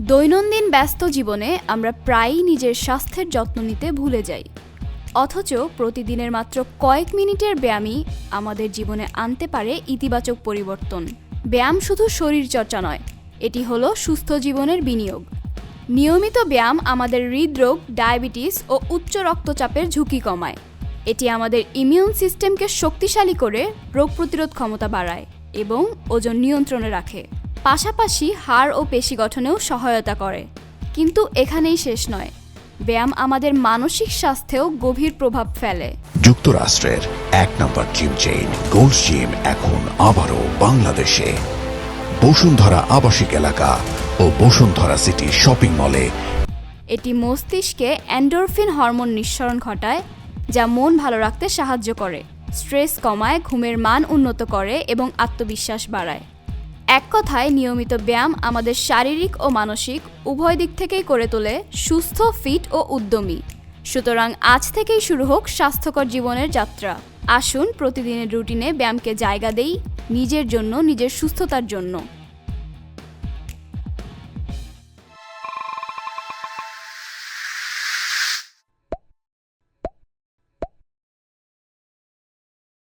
দৈনন্দিন ব্যস্ত জীবনে আমরা প্রায়ই নিজের স্বাস্থ্যের যত্ন নিতে ভুলে যাই, অথচ প্রতিদিনের মাত্র কয়েক মিনিটের ব্যায়ামই আমাদের জীবনে আনতে পারে ইতিবাচক পরিবর্তন। ব্যায়াম শুধু শরীরচর্চা নয়, এটি হলো সুস্থ জীবনের বিনিয়োগ। নিয়মিত ব্যায়াম আমাদের হৃদরোগ, ডায়াবেটিস ও উচ্চ রক্তচাপের ঝুঁকি কমায়। এটি আমাদের ইমিউন সিস্টেমকে শক্তিশালী করে রোগ প্রতিরোধ ক্ষমতা বাড়ায় এবং ওজন নিয়ন্ত্রণে রাখে। পাশাপাশি হাড় ও পেশি গঠনেও সহায়তা করে। কিন্তু এখানেই শেষ নয়, ব্যায়াম আমাদের মানসিক স্বাস্থ্যেও গভীর প্রভাব ফেলে। যুক্তরাষ্ট্রের ১ নম্বর জিম চেইন গোল্ডস জিম এখন আবারও বাংলাদেশে বসুন্ধরা আবাসিক এলাকা ও বসুন্ধরা সিটি শপিং মলে। এটি মস্তিষ্কে এন্ডোরফিন হরমোন নিঃসরণ ঘটায়, যা মন ভালো রাখতে সাহায্য করে, স্ট্রেস কমায়, ঘুমের মান উন্নত করে এবং আত্মবিশ্বাস বাড়ায়। এক কথায়, নিয়মিত ব্যায়াম আমাদের শারীরিক ও মানসিক উভয় দিক থেকেই করে তোলে সুস্থ, ফিট ও উদ্যমী। সুতরাং আজ থেকেই শুরু হোক স্বাস্থ্যকর জীবনের যাত্রা। আসুন প্রতিদিনের রুটিনে ব্যায়ামকে জায়গা দেই, নিজের জন্য, নিজের সুস্থতার জন্য।